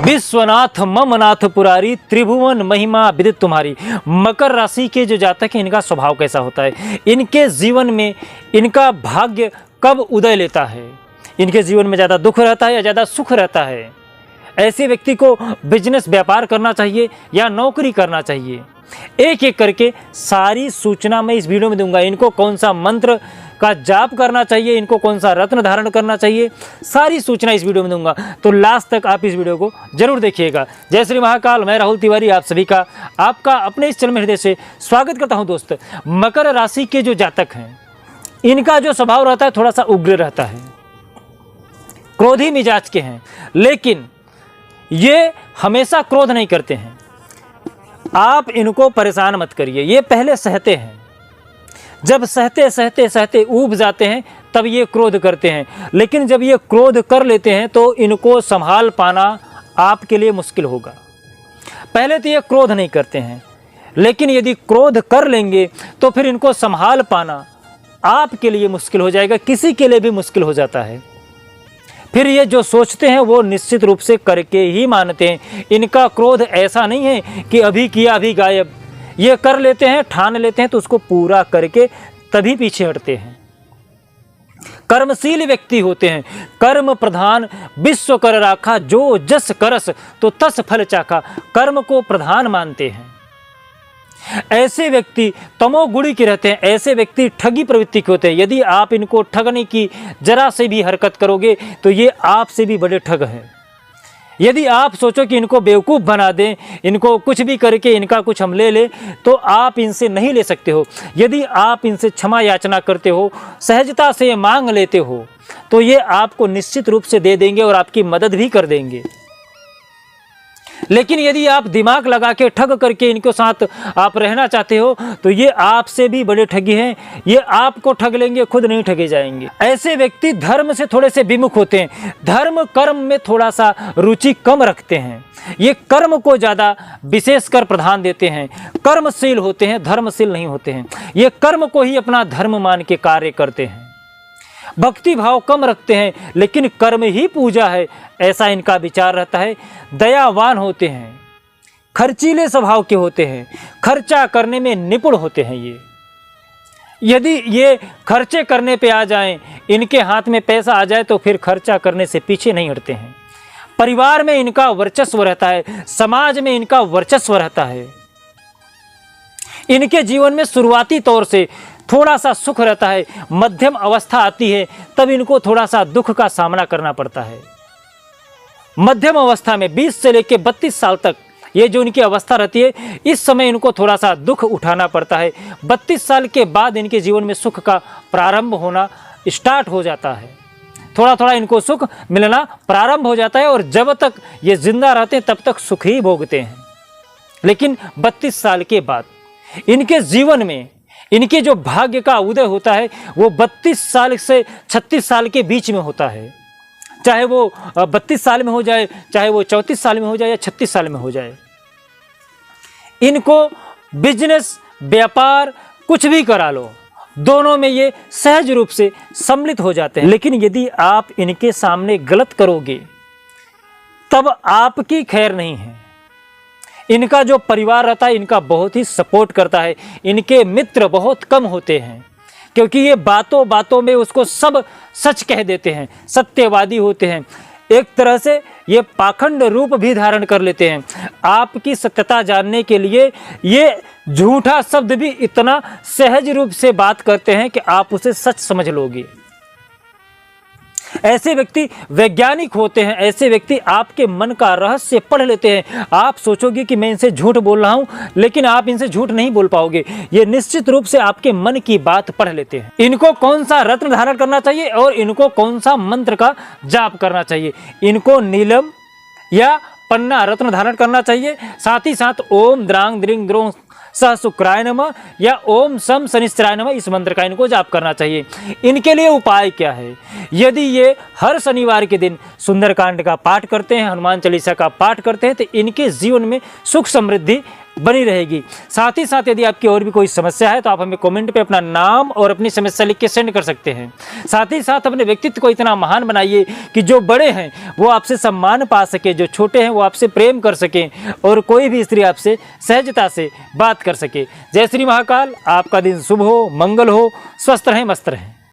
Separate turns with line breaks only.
विश्वनाथ मम नाथ पुरारी, त्रिभुवन महिमा विदित तुम्हारी। मकर राशि के जो जातक हैं, इनका स्वभाव कैसा होता है, इनके जीवन में इनका भाग्य कब उदय लेता है, इनके जीवन में ज़्यादा दुख रहता है या ज़्यादा सुख रहता है, ऐसे व्यक्ति को बिजनेस व्यापार करना चाहिए या नौकरी करना चाहिए, एक एक करके सारी सूचना मैं इस वीडियो में दूंगा। इनको कौन सा मंत्र का जाप करना चाहिए, इनको कौन सा रत्न धारण करना चाहिए, सारी सूचना इस वीडियो में दूंगा। तो लास्ट तक आप इस वीडियो को जरूर देखिएगा। जय श्री महाकाल, मैं राहुल तिवारी आप सभी का आपका अपने इस चैनल में हृदय से स्वागत करता हूं। दोस्त, मकर राशि के जो जातक हैं, इनका जो स्वभाव रहता है थोड़ा सा उग्र रहता है, क्रोधी मिजाज के हैं, लेकिन ये हमेशा क्रोध नहीं करते हैं। आप इनको परेशान मत करिए, ये पहले सहते हैं, जब सहते सहते सहते ऊब जाते हैं तब ये क्रोध करते हैं। लेकिन जब ये क्रोध कर लेते हैं तो इनको संभाल पाना आपके लिए मुश्किल होगा। पहले तो ये क्रोध नहीं करते हैं, लेकिन यदि क्रोध कर लेंगे तो फिर इनको संभाल पाना आपके लिए मुश्किल हो जाएगा, किसी के लिए भी मुश्किल हो जाता है। फिर ये जो सोचते हैं वो निश्चित रूप से करके ही मानते हैं। इनका क्रोध ऐसा नहीं है कि अभी किया अभी गायब, ये कर लेते हैं, ठान लेते हैं तो उसको पूरा करके तभी पीछे हटते हैं। कर्मशील व्यक्ति होते हैं, कर्म प्रधान विश्व कर राखा, जो जस करस तो तस फल चाखा, कर्म को प्रधान मानते हैं। ऐसे व्यक्ति तमोगुणी के रहते हैं, ऐसे व्यक्ति ठगी प्रवृत्ति के होते हैं। यदि आप इनको ठगने की जरा से भी हरकत करोगे तो ये आपसे भी बड़े ठग हैं। यदि आप सोचो कि इनको बेवकूफ़ बना दें, इनको कुछ भी करके इनका कुछ हम ले लें, तो आप इनसे नहीं ले सकते हो। यदि आप इनसे क्षमा याचना करते हो, सहजता से मांग लेते हो, तो ये आपको निश्चित रूप से दे देंगे और आपकी मदद भी कर देंगे। लेकिन यदि आप दिमाग लगा के ठग करके इनके साथ आप रहना चाहते हो तो ये आपसे भी बड़े ठगी हैं, ये आपको ठग लेंगे, खुद नहीं ठगे जाएंगे। ऐसे व्यक्ति धर्म से थोड़े से विमुख होते हैं, धर्म कर्म में थोड़ा सा रुचि कम रखते हैं, ये कर्म को ज़्यादा विशेषकर प्रधान देते हैं, कर्मशील होते हैं, धर्मशील नहीं होते हैं। ये कर्म को ही अपना धर्म मान के कार्य करते हैं, भक्ति भाव कम रखते हैं, लेकिन कर्म ही पूजा है, ऐसा इनका विचार रहता है। दयावान होते हैं, खर्चीले स्वभाव के होते हैं, खर्चा करने में निपुण होते हैं। यदि ये खर्चे करने पे आ जाएं, इनके हाथ में पैसा आ जाए तो फिर खर्चा करने से पीछे नहीं हटते हैं। परिवार में इनका वर्चस्व रहता है, समाज में इनका वर्चस्व रहता है। इनके जीवन में शुरुआती तौर से थोड़ा सा सुख रहता है, मध्यम अवस्था आती है तब इनको थोड़ा सा दुख का सामना करना पड़ता है। मध्यम अवस्था में 20 से लेकर 32 साल तक ये जो इनकी अवस्था रहती है, इस समय इनको थोड़ा सा दुख उठाना पड़ता है। 32 साल के बाद इनके जीवन में सुख का प्रारंभ होना स्टार्ट हो जाता है, थोड़ा थोड़ा इनको सुख मिलना प्रारंभ हो जाता है और जब तक ये जिंदा रहते हैं तब तक सुख ही भोगते हैं। लेकिन 32 साल के बाद इनके जीवन में इनके जो भाग्य का उदय होता है वो 32 साल से 36 साल के बीच में होता है। चाहे वो 32 साल में हो जाए, चाहे वो 34 साल में हो जाए या 36 साल में हो जाए, इनको बिजनेस व्यापार कुछ भी करा लो, दोनों में ये सहज रूप से सम्मिलित हो जाते हैं। लेकिन यदि आप इनके सामने गलत करोगे तब आपकी खैर नहीं है। इनका जो परिवार रहता है इनका बहुत ही सपोर्ट करता है, इनके मित्र बहुत कम होते हैं क्योंकि ये बातों बातों में उसको सब सच कह देते हैं, सत्यवादी होते हैं। एक तरह से ये पाखंड रूप भी धारण कर लेते हैं। आपकी सत्यता जानने के लिए ये झूठा शब्द भी इतना सहज रूप से बात करते हैं कि आप उसे सच समझ लोगे। ऐसे व्यक्ति वैज्ञानिक होते हैं, ऐसे व्यक्ति आपके मन का रहस्य पढ़ लेते हैं। आप सोचोगे कि मैं इनसे झूठ बोल रहा हूं, लेकिन आप इनसे झूठ नहीं बोल पाओगे। ये निश्चित रूप से आपके मन की बात पढ़ लेते हैं। इनको कौन सा रत्न धारण करना चाहिए और इनको कौन सा मंत्र का जाप करना चाहिए, इनको नीलम या पन्ना रत्न धारण करना चाहिए। साथ ही साथ ओम द्रांग द्रिंग द्रों सह शुक्राय नमः या ओम सम शनिश्चराय नमः, इस मंत्र का इनको जाप करना चाहिए। इनके लिए उपाय क्या है? यदि ये हर शनिवार के दिन सुंदरकांड का पाठ करते हैं, हनुमान चालीसा का पाठ करते हैं, तो इनके जीवन में सुख समृद्धि बनी रहेगी। साथ ही साथ यदि आपकी और भी कोई समस्या है तो आप हमें कमेंट पे अपना नाम और अपनी समस्या लिख के सेंड कर सकते हैं। साथ ही साथ अपने व्यक्तित्व को इतना महान बनाइए कि जो बड़े हैं वो आपसे सम्मान पा सके, जो छोटे हैं वो आपसे प्रेम कर सकें और कोई भी स्त्री आपसे सहजता से बात कर सके। जय श्री महाकाल। आपका दिन शुभ हो, मंगल हो, स्वस्थ रहें, मस्त रहें।